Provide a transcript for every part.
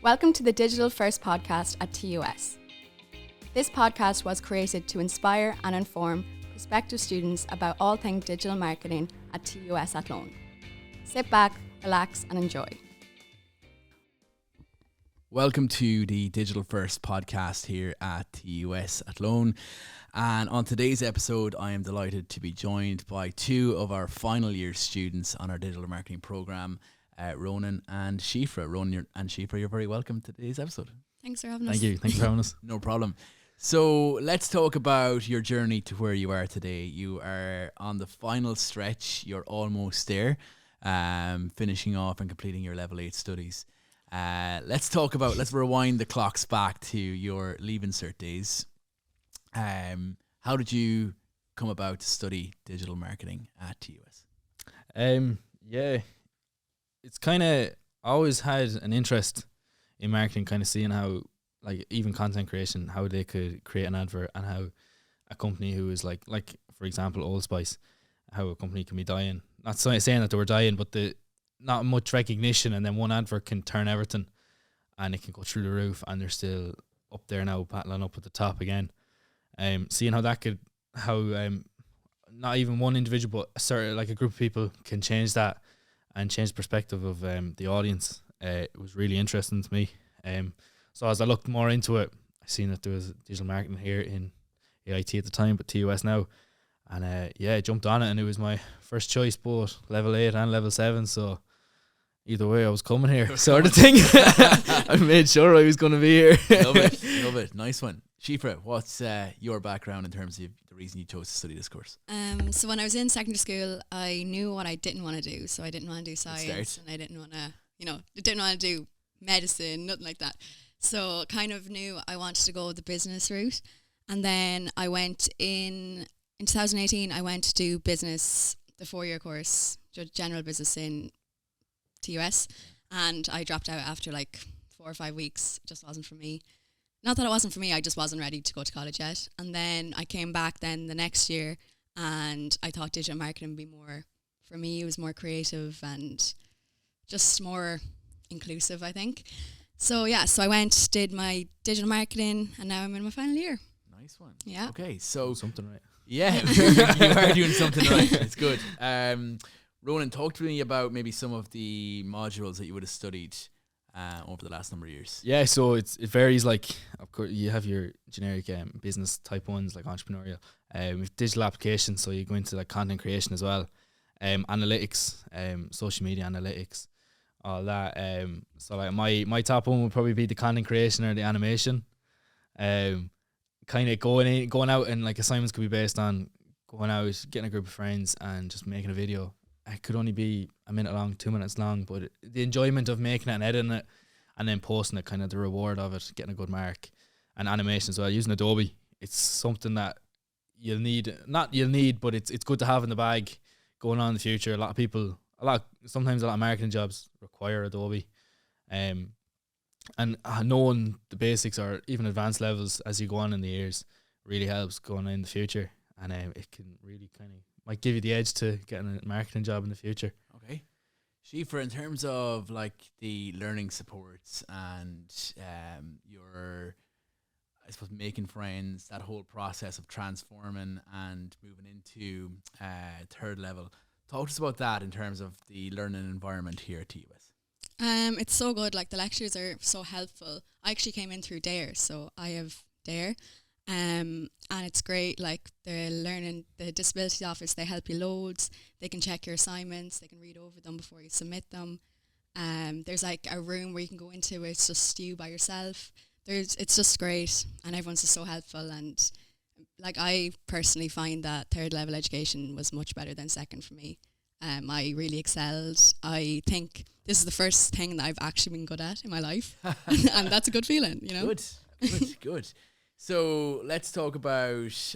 Welcome to the Digital First podcast at TUS. This podcast was created to inspire and inform prospective students about all things digital marketing at TUS Athlone. Sit back, relax and enjoy. Welcome to the Digital First podcast here at TUS Athlone. And on today's episode, I am delighted to be joined by two of our final year students on our digital marketing program, Ronan and Siofra. Ronan and Siofra, you're very welcome to today's episode. Thanks for having us. Thank you. Thanks for having us. No problem. So let's talk about your journey to where you are today. You are on the final stretch. You're almost there, finishing off and completing your level 8 studies. Let's rewind the clocks back to your Leaving Cert days. How did you come about to study digital marketing at TUS? It's kind of always had an interest in marketing, kind of seeing how, like, even content creation, how they could create an advert, and how a company who is like for example Old Spice, how a company can be dying, not saying that they were dying, but the not much recognition, and then one advert can turn everything and it can go through the roof, and they're still up there now, battling up at the top again. Seeing how that could, not even one individual, but a group of people can change that and change the perspective of the audience. It was really interesting to me. So as I looked more into it, I seen that there was digital marketing here in AIT at the time, but TUS now. And I jumped on it, and it was my first choice, both level 8 and level 7. So either way, I was coming here, sort of thing. I made sure I was going to be here. Love it. Nice one. Siofra, what's your background in terms of the reason you chose to study this course? So when I was in secondary school, I knew what I didn't want to do. So I didn't want to do science, and I didn't want to, do medicine, nothing like that. So kind of knew I wanted to go the business route. And then I went in 2018, I went to do business, the 4-year course, general business in TUS. And I dropped out after like 4 or 5 weeks. It just wasn't for me. Not that it wasn't for me, I just wasn't ready to go to college yet. And then I came back then the next year, and I thought digital marketing would be more, for me, it was more creative and just more inclusive, I think. So I did my digital marketing, and now I'm in my final year. Nice one. Yeah. Okay, so Something right. yeah, you are doing something right. It's good. Ronan, talk to me about maybe some of the modules that you would have studied over the last number of years. Yeah, so it varies. Like, of course, you have your generic business type ones, like entrepreneurial. With digital applications, so you go into like content creation as well, analytics, social media analytics, all that. So like my top one would probably be the content creation or the animation. Kind of going out, and like assignments could be based on going out, getting a group of friends, and just making a video. It could only be a minute long, 2 minutes long, but the enjoyment of making it and editing it and then posting it, kind of the reward of it, getting a good mark. And animation as well, using Adobe. It's something that but it's good to have in the bag going on in the future. Sometimes a lot of marketing jobs require Adobe. And knowing the basics or even advanced levels as you go on in the years really helps going in the future. And it can really might give you the edge to getting a marketing job in the future. Okay. Siofra, in terms of like the learning supports and your, I suppose, making friends, that whole process of transforming and moving into third level, talk to us about that in terms of the learning environment here at TUS. It's so good. Like, the lectures are so helpful. I actually came in through DARE, so I have DARE. And it's great. Like, the disability office, they help you loads. They can check your assignments. They can read over them before you submit them. There's like a room where you can go into where it's just you by yourself. It's just great, and everyone's just so helpful. And like, I personally find that third level education was much better than second for me. I really excelled. I think this is the first thing that I've actually been good at in my life, and that's a good feeling, you know. Good. So let's talk about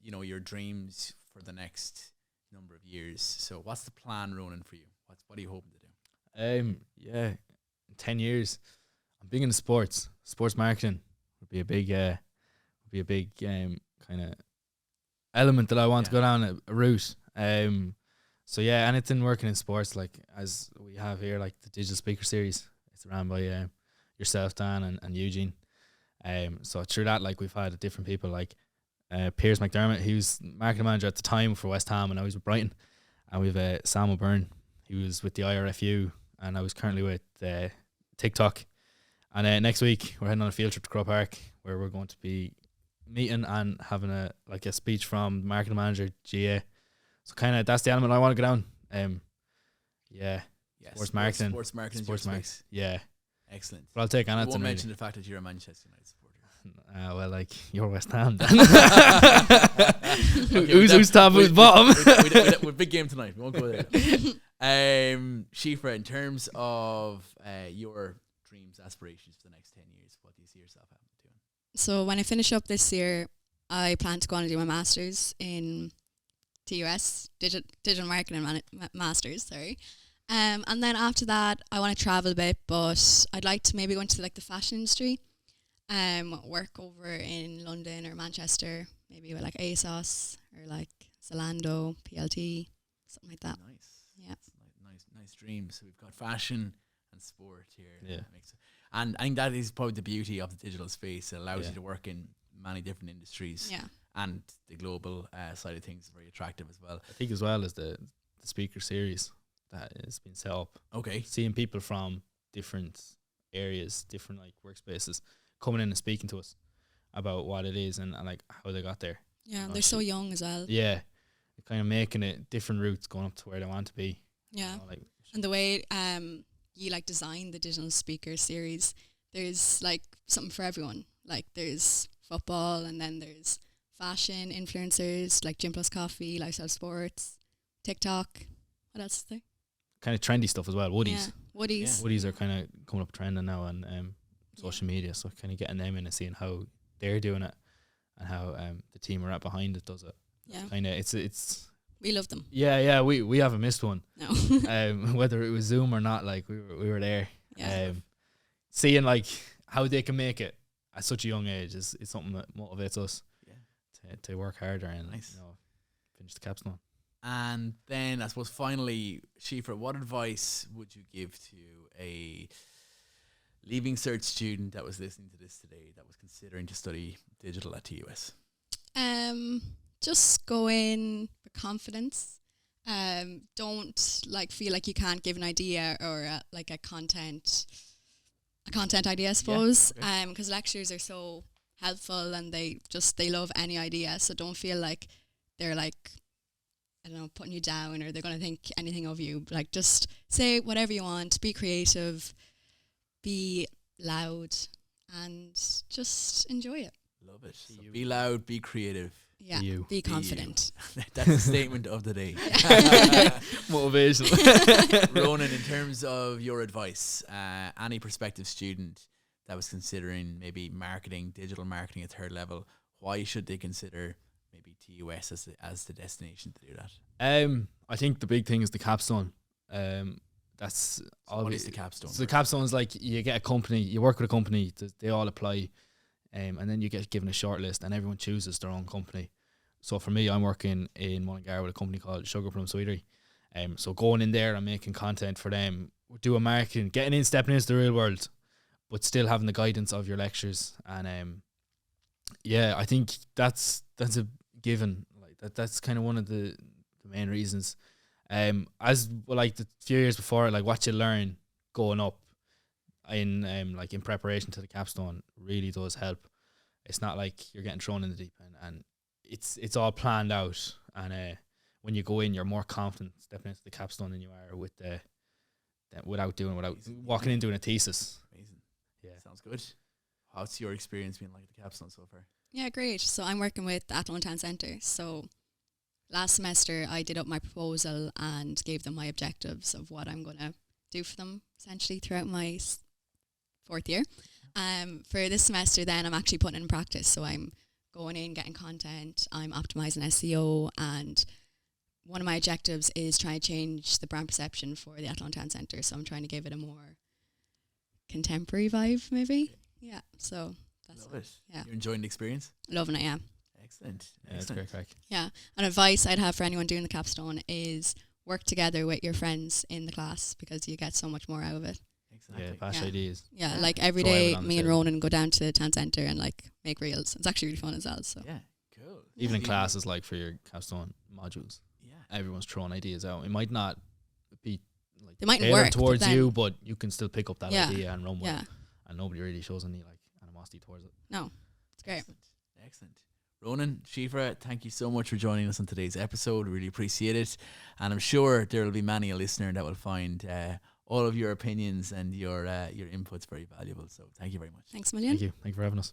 your dreams for the next number of years. So what's the plan, Ronan, for you? What are you hoping to do? In 10 years, I'm big into sports. Sports marketing would be a big kind of element that I want to go down a route. So yeah, anything working in sports, like as we have here, like the Digital Speaker Series. It's run by yourself, Dan, and Eugene. So through that, like, we've had different people like Piers McDermott, he was marketing manager at the time for West Ham, and I was with Brighton. And we've Sam O'Byrne, he was with the IRFU, and I was currently with TikTok. And next week we're heading on a field trip to Crow Park, where we're going to be meeting and having a speech from marketing manager GA. So kind of that's the element I want to go down. Yeah, sports marketing, yeah, excellent. But I'll take on it. You won't mention the fact that you're a Manchester United supporter. Well, like, you're West Ham then. Who's top, who's bottom? We're big game tonight. We won't go there. Siofra, in terms of your dreams, aspirations for the next 10 years, what do you see yourself doing? So when I finish up this year, I plan to go on and do my master's in TUS, digital marketing masters. Sorry. And then after that, I want to travel a bit, but I'd like to maybe go into like the fashion industry. Work over in London or Manchester, maybe with like ASOS or like Zalando, PLT, something like that. Nice. Yeah. Nice dreams. So we've got fashion and sport here. Yeah. And I think that is probably the beauty of the digital space. It allows you to work in many different industries. Yeah. And the global side of things is very attractive as well. I think as well as the speaker series that has been set up. Okay. Seeing people from different areas, different like workspaces, coming in and speaking to us about what it is and like how they got there. Yeah, they're so young as well. Yeah, kind of making it different routes going up to where they want to be. Yeah, you know, like, and the way you like design the digital speaker series, there's like something for everyone. Like there's football, and then there's fashion influencers like Gym Plus Coffee, lifestyle sports, TikTok. What else is there? Kind of trendy stuff as well. Woodies. Yeah, Woodies. Yeah. Woodies are kind of coming up trending now on social media, so kind of getting them in and seeing how they're doing it and how the team are at behind it does it. Yeah, kind of it's we love them. Yeah, we haven't missed one. No. Whether it was Zoom or not, like we were there. Yeah. Seeing like how they can make it at such a young age is something that motivates us. Yeah. To work harder and finish the capstone. And then I suppose finally, Siofra, what advice would you give to a leaving cert student that was listening to this today, that was considering to study digital at TUS? Just go in with confidence. Don't like feel like you can't give an idea or like a content idea, I suppose. Yeah, okay. Because lecturers are so helpful and they love any idea. So don't feel like they're like, I don't know, putting you down or they're going to think anything of you. Like just say whatever you want, be creative, be loud, and just enjoy it. Love it. So be loud, be creative. Yeah, be confident. That's the statement of the day. Motivational. Ronan, in terms of your advice, any prospective student that was considering maybe digital marketing at third level, why should they consider maybe TUS as the destination to do that? I think the big thing is the capstone. That's what is the capstone? So the capstone is like you get a company, you work with a company, they all apply, and then you get given a short list, and everyone chooses their own company. So for me, I'm working in Mullingar with a company called Sugar Plum Sweetery. So going in there and making content for them, doing marketing, stepping into the real world, but still having the guidance of your lectures. And I think that's a given. Like that's kind of one of the main reasons. As like the few years before, like what you learn going up in in preparation to the capstone really does help. It's not like you're getting thrown in the deep end, and it's all planned out. And when you go in, you're more confident stepping into the capstone than you are with without walking in doing a thesis. Amazing. Yeah, sounds good. How's your experience been like at the capstone so far? Yeah, great. So I'm working with the Athlone Town Centre. So last semester I did up my proposal and gave them my objectives of what I'm going to do for them essentially throughout my fourth year. For this semester then I'm actually putting it in practice. So I'm going in, getting content, I'm optimising SEO, and one of my objectives is trying to change the brand perception for the Athlone Town Centre. So I'm trying to give it a more contemporary vibe maybe. Yeah, so that's Love it. Yeah. You're enjoying the experience? Loving it, yeah. Excellent. Yeah, it's great crack. Yeah, and advice I'd have for anyone doing the capstone is work together with your friends in the class because you get so much more out of it. Excellent. exactly. Yeah, bash Yeah. ideas. Yeah, Yeah. like every Throw day, everyone on the me and table. Ronan go down to the town centre and like make reels. It's actually really fun as well. So Yeah, cool. Even in Yeah. classes, like for your capstone modules, Yeah. everyone's throwing ideas out. It might not be like They mightn't tailored work, but towards then- you, but you can still pick up that Yeah. idea and run with yeah, it. And nobody really shows any like animosity towards it. no, it's great. Excellent. Excellent. Ronan, Siofra, thank you so much for joining us on today's episode. Really appreciate it. And I'm sure there will be many a listener that will find all of your opinions and your inputs very valuable. So thank you very much. Thanks a million. Thank you for having us.